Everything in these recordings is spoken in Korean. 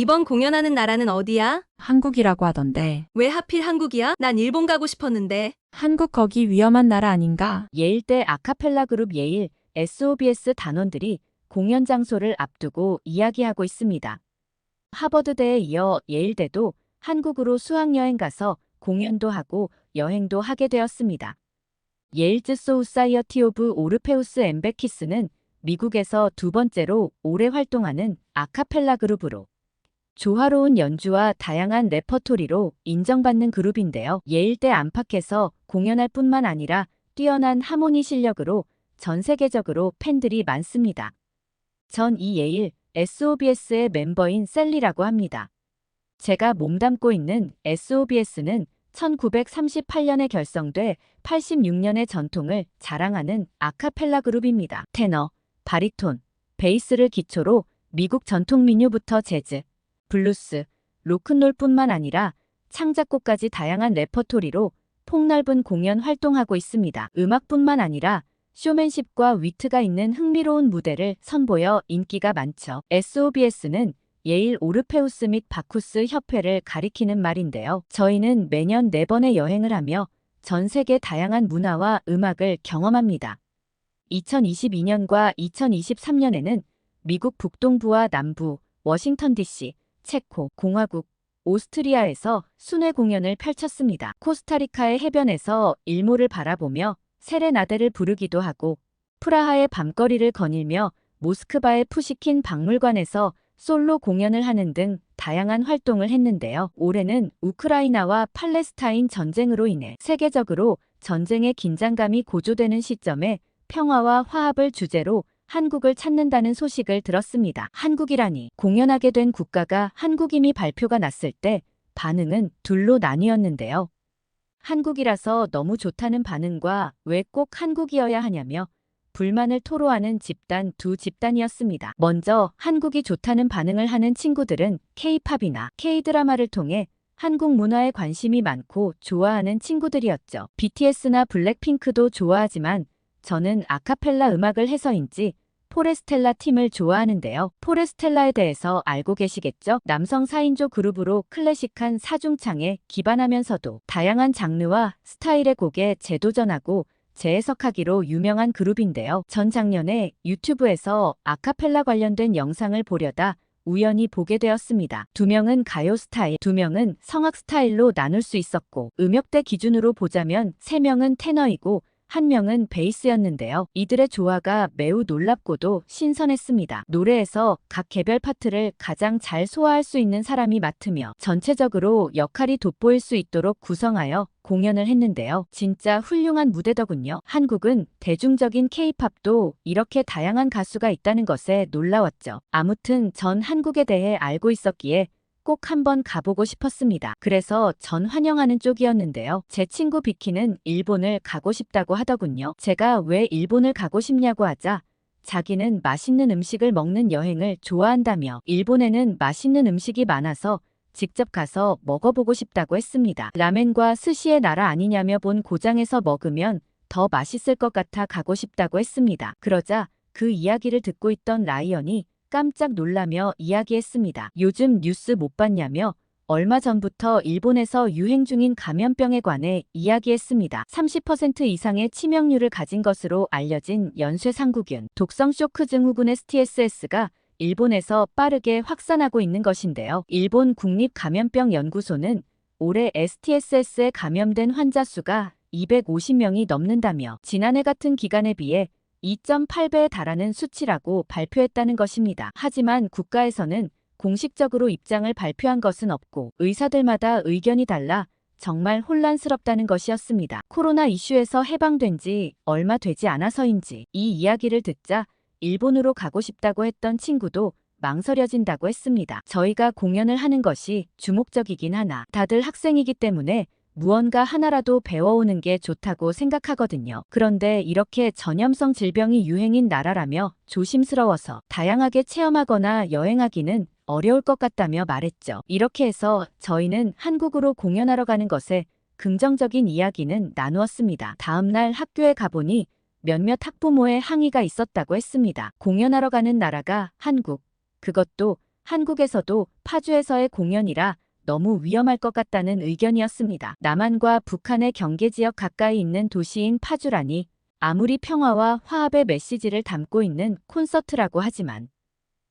이번 공연하는 나라는 어디야? 한국이라고 하던데. 왜 하필 한국이야? 난 일본 가고 싶었는데. 한국 거기 위험한 나라 아닌가? 예일대 아카펠라 그룹 예일 SOBS 단원들이 공연 장소를 앞두고 이야기하고 있습니다. 하버드대에 이어 예일대도 한국으로 수학여행 가서 공연도 하고 여행도 하게 되었습니다. 예일즈 소사이어티 오브 오르페우스 엠베키스는 미국에서 두 번째로 오래 활동하는 아카펠라 그룹으로 조화로운 연주와 다양한 레퍼토리로 인정받는 그룹인데요. 예일대 안팎에서 공연할 뿐만 아니라 뛰어난 하모니 실력으로 전 세계적으로 팬들이 많습니다. 전 이 예일 SOBS의 멤버인 셀리라고 합니다. 제가 몸담고 있는 SOBS는 1938년에 결성돼 86년의 전통을 자랑하는 아카펠라 그룹입니다. 테너, 바리톤, 베이스를 기초로 미국 전통 민요부터 재즈, 블루스, 로큰롤뿐만 아니라 창작곡까지 다양한 레퍼토리로 폭넓은 공연 활동하고 있습니다. 음악뿐만 아니라 쇼맨십과 위트가 있는 흥미로운 무대를 선보여 인기가 많죠. SOBS는 예일 오르페우스 및 바쿠스 협회를 가리키는 말인데요. 저희는 매년 4번의 여행을 하며 전 세계 다양한 문화와 음악을 경험합니다. 2022년과 2023년에는 미국 북동부와 남부, 워싱턴 DC, 체코, 공화국, 오스트리아에서 순회 공연을 펼쳤습니다. 코스타리카의 해변에서 일몰을 바라보며 세레나데를 부르기도 하고 프라하의 밤거리를 거닐며 모스크바의 푸시킨 박물관에서 솔로 공연을 하는 등 다양한 활동을 했는데요. 올해는 우크라이나와 팔레스타인 전쟁으로 인해 세계적으로 전쟁의 긴장감이 고조되는 시점에 평화와 화합을 주제로 한국을 찾는다는 소식을 들었습니다. 한국이라니 공연하게 된 국가가 한국임이 발표가 났을 때 반응은 둘로 나뉘었는데요. 한국이라서 너무 좋다는 반응과 왜 꼭 한국이어야 하냐며 불만을 토로하는 집단 두 집단이었습니다. 먼저 한국이 좋다는 반응을 하는 친구들은 K-팝이나 K-드라마를 통해 한국 문화에 관심이 많고 좋아하는 친구들이었죠. BTS나 블랙핑크도 좋아하지만 저는 아카펠라 음악을 해서인지 포레스텔라 팀을 좋아하는데요. 포레스텔라에 대해서 알고 계시겠죠? 남성 4인조 그룹으로 클래식한 사중창에 기반하면서도 다양한 장르와 스타일의 곡에 재도전하고 재해석하기로 유명한 그룹인데요. 전 작년에 유튜브에서 아카펠라 관련된 영상을 보려다 우연히 보게 되었습니다. 2명은 가요 스타일, 2명은 성악 스타일로 나눌 수 있었고 음역대 기준으로 보자면 3명은 테너이고 1명은 베이스였는데요. 이들의 조화가 매우 놀랍고도 신선했습니다. 노래에서 각 개별 파트를 가장 잘 소화할 수 있는 사람이 맡으며 전체적으로 역할이 돋보일 수 있도록 구성하여 공연을 했는데요. 진짜 훌륭한 무대더군요. 한국은 대중적인 K-팝도 이렇게 다양한 가수가 있다는 것에 놀라웠죠. 아무튼 전 한국에 대해 알고 있었기에 꼭 한번 가보고 싶었습니다. 그래서 전 환영하는 쪽이었는데요. 제 친구 비키는 일본을 가고 싶다고 하더군요. 제가 왜 일본을 가고 싶냐고 하자 자기는 맛있는 음식을 먹는 여행을 좋아한다며 일본에는 맛있는 음식이 많아서 직접 가서 먹어보고 싶다고 했습니다. 라멘과 스시의 나라 아니냐며 본 고장에서 먹으면 더 맛있을 것 같아 가고 싶다고 했습니다. 그러자 그 이야기를 듣고 있던 라이언이 깜짝 놀라며 이야기했습니다. 요즘 뉴스 못 봤냐며 얼마 전부터 일본에서 유행 중인 감염병에 관해 이야기했습니다. 30% 이상의 치명률을 가진 것으로 알려진 연쇄상구균, 독성 쇼크 증후군 STSS가 일본에서 빠르게 확산하고 있는 것인데요. 일본 국립감염병연구소는 올해 STSS에 감염된 환자 수가 250명이 넘는다며 지난해 같은 기간에 비해 2.8배에 달하는 수치라고 발표했다는 것입니다. 하지만 국가에서는 공식적으로 입장을 발표한 것은 없고 의사들마다 의견이 달라 정말 혼란스럽다는 것이었습니다. 코로나 이슈에서 해방된 지 얼마 되지 않아서인지 이 이야기를 듣자 일본으로 가고 싶다고 했던 친구도 망설여진다고 했습니다. 저희가 공연을 하는 것이 주목적이긴 하나 다들 학생이기 때문에 무언가 하나라도 배워오는 게 좋다고 생각하거든요. 그런데 이렇게 전염성 질병이 유행인 나라라며 조심스러워서 다양하게 체험하거나 여행하기는 어려울 것 같다며 말했죠. 이렇게 해서 저희는 한국으로 공연하러 가는 것에 긍정적인 이야기는 나누었습니다. 다음날 학교에 가보니 몇몇 학부모의 항의가 있었다고 했습니다. 공연하러 가는 나라가 한국, 그것도 한국에서도 파주에서의 공연이라 너무 위험할 것 같다는 의견이었습니다. 남한과 북한의 경계 지역 가까이 있는 도시인 파주라니 아무리 평화와 화합의 메시지를 담고 있는 콘서트라고 하지만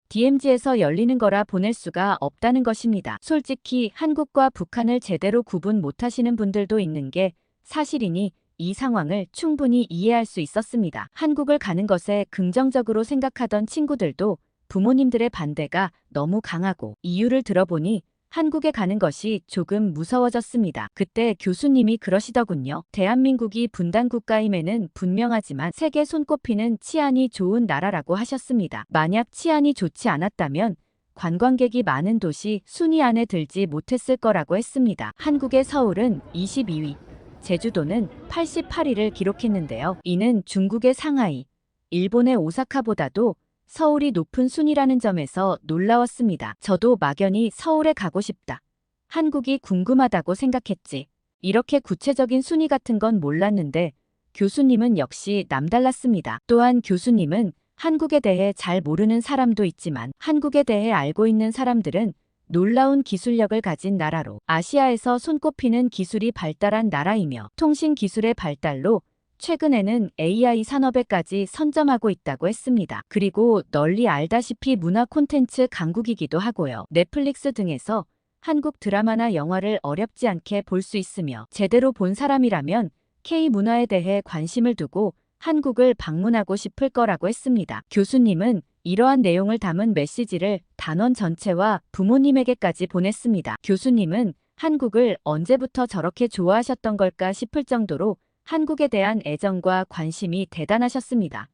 DMZ에서 열리는 거라 보낼 수가 없다는 것입니다. 솔직히 한국과 북한을 제대로 구분 못하시는 분들도 있는 게 사실이니 이 상황을 충분히 이해할 수 있었습니다. 한국을 가는 것에 긍정적으로 생각하던 친구들도 부모님들의 반대가 너무 강하고 이유를 들어보니 한국에 가는 것이 조금 무서워졌습니다. 그때 교수님이 그러시더군요. 대한민국이 분단 국가임에는 분명하지만 세계 손꼽히는 치안이 좋은 나라라고 하셨습니다. 만약 치안이 좋지 않았다면 관광객이 많은 도시 순위 안에 들지 못했을 거라고 했습니다. 한국의 서울은 22위, 제주도는 88위를 기록했는데요. 이는 중국의 상하이, 일본의 오사카보다도 서울이 높은 순위라는 점에서 놀라웠습니다. 저도 막연히 서울에 가고 싶다. 한국이 궁금하다고 생각했지. 이렇게 구체적인 순위 같은 건 몰랐는데 교수님은 역시 남달랐습니다. 또한 교수님은 한국에 대해 잘 모르는 사람도 있지만 한국에 대해 알고 있는 사람들은 놀라운 기술력을 가진 나라로 아시아에서 손꼽히는 기술이 발달한 나라이며 통신 기술의 발달로 최근에는 AI 산업에까지 선점하고 있다고 했습니다. 그리고 널리 알다시피 문화 콘텐츠 강국이기도 하고요. 넷플릭스 등에서 한국 드라마나 영화를 어렵지 않게 볼 수 있으며 제대로 본 사람이라면 K-문화에 대해 관심을 두고 한국을 방문하고 싶을 거라고 했습니다. 교수님은 이러한 내용을 담은 메시지를 단원 전체와 부모님에게까지 보냈습니다. 교수님은 한국을 언제부터 저렇게 좋아하셨던 걸까 싶을 정도로 한국에 대한 애정과 관심이 대단하셨습니다.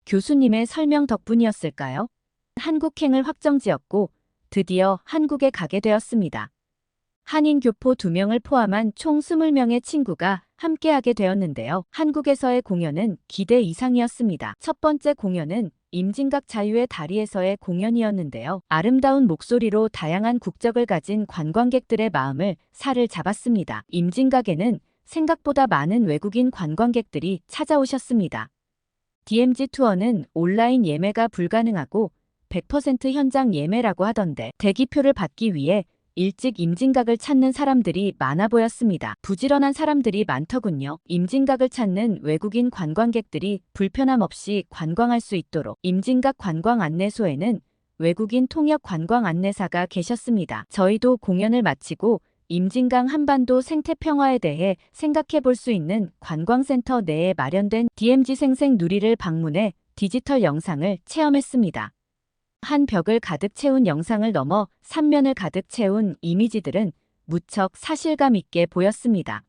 교수님의 설명 덕분이었을까요? 한국행을 확정지었고 드디어 한국에 가게 되었습니다. 한인 교포 2명을 포함한 총 20명의 친구가 함께하게 되었는데요. 한국에서의 공연은 기대 이상이었습니다. 첫 번째 공연은 임진각 자유의 다리에서의 공연이었는데요. 아름다운 목소리로 다양한 국적을 가진 관광객들의 마음을 사를 잡았습니다. 임진각에는 생각보다 많은 외국인 관광객들이 찾아오셨습니다. DMZ 투어는 온라인 예매가 불가능하고 100% 현장 예매라고 하던데 대기표를 받기 위해 일찍 임진각을 찾는 사람들이 많아 보였습니다. 부지런한 사람들이 많더군요. 임진각을 찾는 외국인 관광객들이 불편함 없이 관광할 수 있도록 임진각 관광 안내소에는 외국인 통역 관광 안내사가 계셨습니다. 저희도 공연을 마치고 임진강 한반도 생태 평화에 대해 생각해 볼 수 있는 관광센터 내에 마련된 DMZ 생생 누리를 방문해 디지털 영상을 체험했습니다. 한 벽을 가득 채운 영상을 넘어 3면을 가득 채운 이미지들은 무척 사실감 있게 보였습니다.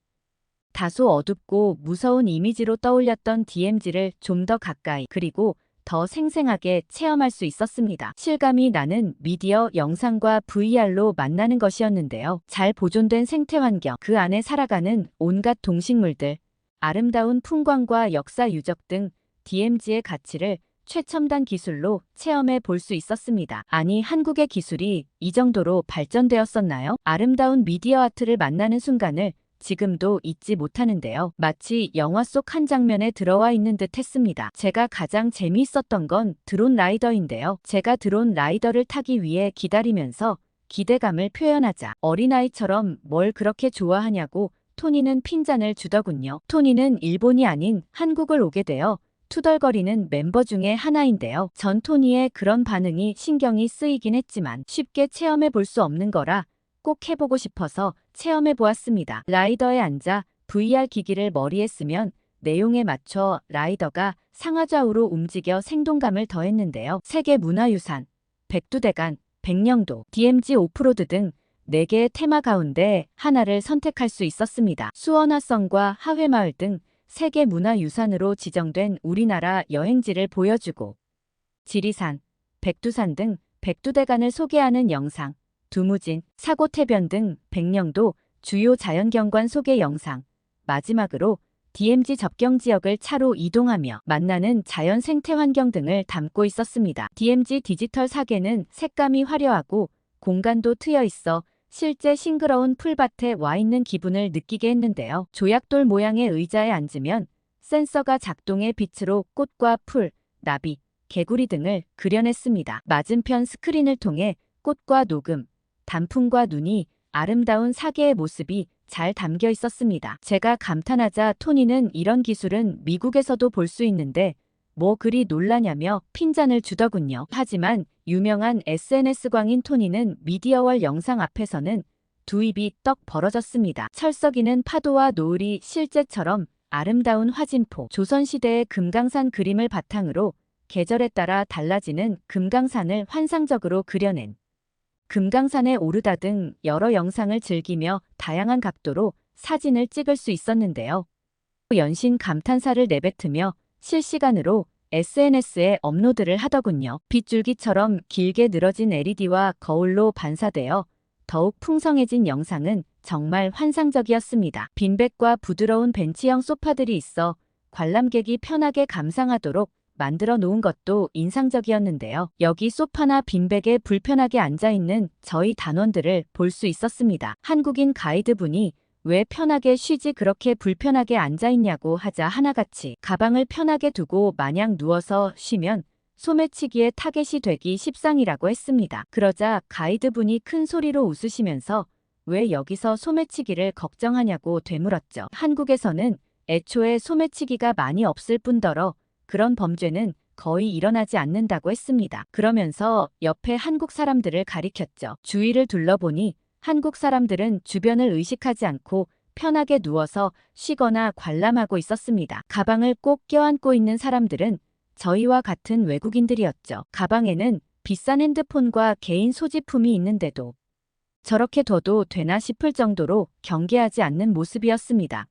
다소 어둡고 무서운 이미지로 떠올렸던 DMZ를 좀 더 가까이 그리고 더 생생하게 체험할 수 있었습니다. 실감이 나는 미디어 영상과 VR로 만나는 것이었는데요. 잘 보존된 생태 환경, 그 안에 살아가는 온갖 동식물들, 아름다운 풍광과 역사 유적 등 DMZ의 가치를 최첨단 기술로 체험해 볼 수 있었습니다. 아니, 한국의 기술이 이 정도로 발전되었었나요? 아름다운 미디어 아트를 만나는 순간을 지금도 잊지 못하는데요. 마치 영화 속 한 장면에 들어와 있는 듯 했습니다. 제가 가장 재미있었던 건 드론 라이더인데요. 제가 드론 라이더를 타기 위해 기다리면서 기대감을 표현하자 어린아이처럼 뭘 그렇게 좋아하냐고 토니는 핀잔을 주더군요. 토니는 일본이 아닌 한국을 오게 되어 투덜거리는 멤버 중에 하나인데요. 전 토니의 그런 반응이 신경이 쓰이긴 했지만 쉽게 체험해 볼 수 없는 거라 꼭 해보고 싶어서 체험해 보았습니다. 라이더에 앉아 VR 기기를 머리에 쓰면 내용에 맞춰 라이더가 상하좌우로 움직여 생동감을 더했는데요. 세계문화유산, 백두대간, 백령도, DMZ 오프로드 등 4개의 테마 가운데 하나를 선택할 수 있었습니다. 수원화성과 하회마을 등 세계문화유산으로 지정된 우리나라 여행지를 보여주고 지리산, 백두산 등 백두대간을 소개하는 영상, 두무진, 사고태변 등 백령도 주요 자연경관 소개 영상, 마지막으로 DMZ 접경지역을 차로 이동하며 만나는 자연 생태 환경 등을 담고 있었습니다. DMZ 디지털 사계는 색감이 화려하고 공간도 트여 있어 실제 싱그러운 풀밭에 와 있는 기분을 느끼게 했는데요. 조약돌 모양의 의자에 앉으면 센서가 작동해 빛으로 꽃과 풀, 나비, 개구리 등을 그려냈습니다. 맞은편 스크린을 통해 꽃과 녹음, 단풍과 눈이 아름다운 사계의 모습이 잘 담겨 있었습니다. 제가 감탄하자 토니는 이런 기술은 미국에서도 볼 수 있는데 뭐 그리 놀라냐며 핀잔을 주더군요. 하지만 유명한 SNS 광인 토니는 미디어월 영상 앞에서는 두 입이 떡 벌어졌습니다. 철석이는 파도와 노을이 실제처럼 아름다운 화진포, 조선시대의 금강산 그림을 바탕으로 계절에 따라 달라지는 금강산을 환상적으로 그려낸 금강산에 오르다 등 여러 영상을 즐기며 다양한 각도로 사진을 찍을 수 있었는데요. 연신 감탄사를 내뱉으며 실시간으로 SNS에 업로드를 하더군요. 빗줄기처럼 길게 늘어진 LED와 거울로 반사되어 더욱 풍성해진 영상은 정말 환상적이었습니다. 빈백과 부드러운 벤치형 소파들이 있어 관람객이 편하게 감상하도록 만들어 놓은 것도 인상적이었는데요. 여기 소파나 빈백에 불편하게 앉아있는 저희 단원들을 볼 수 있었습니다. 한국인 가이드분이 왜 편하게 쉬지 그렇게 불편하게 앉아있냐고 하자 하나같이 가방을 편하게 두고 마냥 누워서 쉬면 소매치기에 타겟이 되기 십상이라고 했습니다. 그러자 가이드분이 큰 소리로 웃으시면서 왜 여기서 소매치기를 걱정하냐고 되물었죠. 한국에서는 애초에 소매치기가 많이 없을 뿐더러 그런 범죄는 거의 일어나지 않는다고 했습니다. 그러면서 옆에 한국 사람들을 가리켰죠. 주위를 둘러보니 한국 사람들은 주변을 의식하지 않고 편하게 누워서 쉬거나 관람하고 있었습니다. 가방을 꼭 껴안고 있는 사람들은 저희와 같은 외국인들이었죠. 가방에는 비싼 핸드폰과 개인 소지품이 있는데도 저렇게 둬도 되나 싶을 정도로 경계하지 않는 모습이었습니다.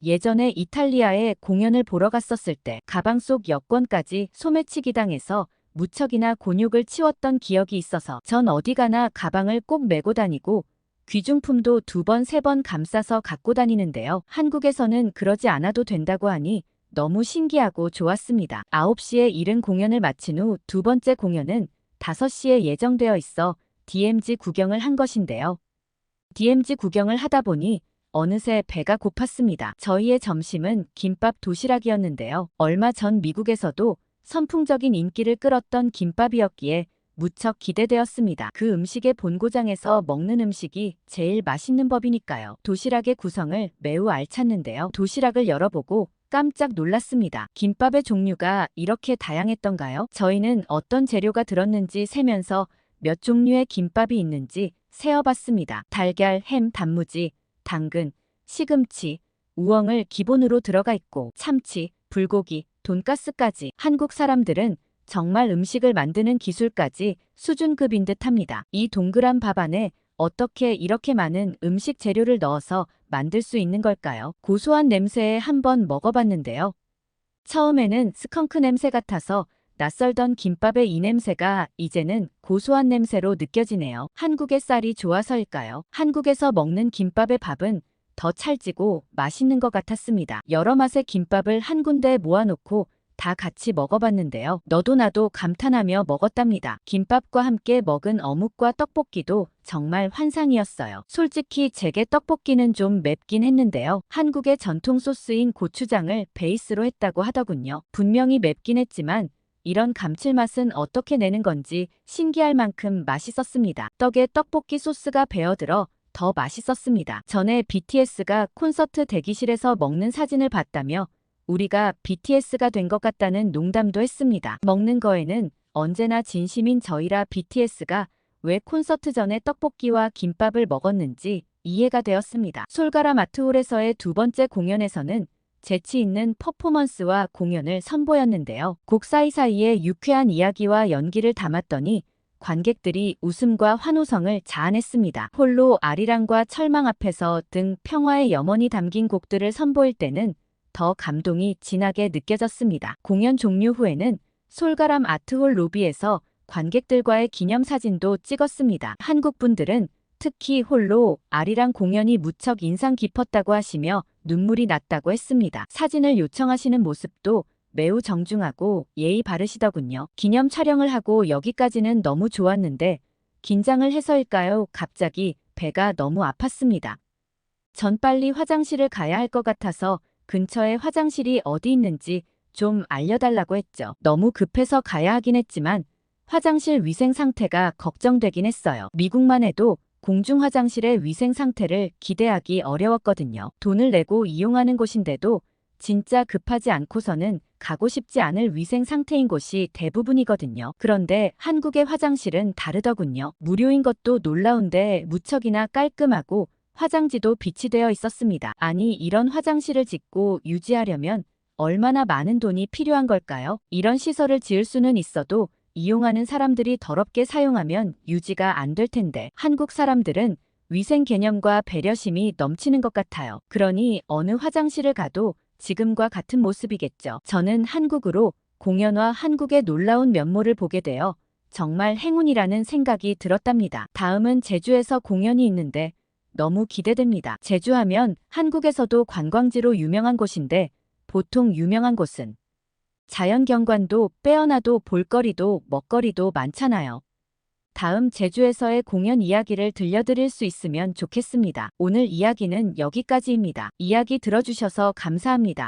예전에 이탈리아에 공연을 보러 갔었을 때 가방 속 여권까지 소매치기 당해서 무척이나 곤욕을 치웠던 기억이 있어서 전 어디 가나 가방을 꼭 메고 다니고 귀중품도 2번, 3번 감싸서 갖고 다니는데요. 한국에서는 그러지 않아도 된다고 하니 너무 신기하고 좋았습니다. 9시에 이른 공연을 마친 후 두 번째 공연은 5시에 예정되어 있어 DMZ 구경을 한 것인데요. DMZ 구경을 하다 보니 어느새 배가 고팠습니다. 저희의 점심은 김밥 도시락이었는데요. 얼마 전 미국에서도 선풍적인 인기를 끌었던 김밥이었기에 무척 기대되었습니다. 그 음식의 본고장에서 먹는 음식이 제일 맛있는 법이니까요. 도시락의 구성을 매우 알찼는데요. 도시락을 열어보고 깜짝 놀랐습니다. 김밥의 종류가 이렇게 다양했던가요? 저희는 어떤 재료가 들었는지 세면서 몇 종류의 김밥이 있는지 세어봤습니다. 달걀, 햄, 단무지, 당근, 시금치, 우엉을 기본으로 들어가 있고 참치, 불고기, 돈가스까지. 한국 사람들은 정말 음식을 만드는 기술까지 수준급인 듯합니다. 이 동그란 밥 안에 어떻게 이렇게 많은 음식 재료를 넣어서 만들 수 있는 걸까요? 고소한 냄새에 한번 먹어봤는데요. 처음에는 스컹크 냄새 같아서 낯설던 김밥의 이 냄새가 이제는 고소한 냄새로 느껴지네요. 한국의 쌀이 좋아서일까요? 한국에서 먹는 김밥의 밥은 더 찰지고 맛있는 것 같았습니다. 여러 맛의 김밥을 한 군데에 모아놓고 다 같이 먹어봤는데요. 너도 나도 감탄하며 먹었답니다. 김밥과 함께 먹은 어묵과 떡볶이도 정말 환상이었어요. 솔직히 제게 떡볶이는 좀 맵긴 했는데요. 한국의 전통 소스인 고추장을 베이스로 했다고 하더군요. 분명히 맵긴 했지만 이런 감칠맛은 어떻게 내는 건지 신기할 만큼 맛있었습니다. 떡에 떡볶이 소스가 배어들어 더 맛있었습니다. 전에 BTS가 콘서트 대기실에서 먹는 사진을 봤다며 우리가 BTS가 된 것 같다는 농담도 했습니다. 먹는 거에는 언제나 진심인 저희라 BTS가 왜 콘서트 전에 떡볶이와 김밥을 먹었는지 이해가 되었습니다. 솔가람 아트홀에서의 두 번째 공연에서는 재치 있는 퍼포먼스와 공연을 선보였는데요. 곡 사이사이에 유쾌한 이야기와 연기를 담았더니 관객들이 웃음과 환호성을 자아냈습니다. 홀로 아리랑과 철망 앞에서 등 평화의 염원이 담긴 곡들을 선보일 때는 더 감동이 진하게 느껴졌습니다. 공연 종료 후에는 솔가람 아트홀 로비에서 관객들과의 기념사진도 찍었습니다. 한국 분들은 특히 홀로 아리랑 공연이 무척 인상 깊었다고 하시며 눈물이 났다고 했습니다. 사진을 요청하시는 모습도 매우 정중하고 예의 바르시더군요. 기념 촬영을 하고 여기까지는 너무 좋았는데 긴장을 해서일까요? 갑자기 배가 너무 아팠습니다. 전 빨리 화장실을 가야 할 것 같아서 근처에 화장실이 어디 있는지 좀 알려달라고 했죠. 너무 급해서 가야 하긴 했지만 화장실 위생 상태가 걱정되긴 했어요. 미국만 해도 공중 화장실의 위생 상태를 기대하기 어려웠거든요. 돈을 내고 이용하는 곳인데도 진짜 급하지 않고서는 가고 싶지 않을 위생 상태인 곳이 대부분이거든요. 그런데 한국의 화장실은 다르더군요. 무료인 것도 놀라운데 무척이나 깔끔하고 화장지도 비치되어 있었습니다. 아니, 이런 화장실을 짓고 유지하려면 얼마나 많은 돈이 필요한 걸까요? 이런 시설을 지을 수는 있어도 이용하는 사람들이 더럽게 사용하면 유지가 안 될 텐데 한국 사람들은 위생 개념과 배려심이 넘치는 것 같아요. 그러니 어느 화장실을 가도 지금과 같은 모습이겠죠. 저는 한국으로 공연과 한국의 놀라운 면모를 보게 되어 정말 행운이라는 생각이 들었답니다. 다음은 제주에서 공연이 있는데 너무 기대됩니다. 제주하면 한국에서도 관광지로 유명한 곳인데 보통 유명한 곳은 자연경관도 빼어나도 볼거리도 먹거리도 많잖아요. 다음 제주에서의 공연 이야기를 들려드릴 수 있으면 좋겠습니다. 오늘 이야기는 여기까지입니다. 이야기 들어주셔서 감사합니다.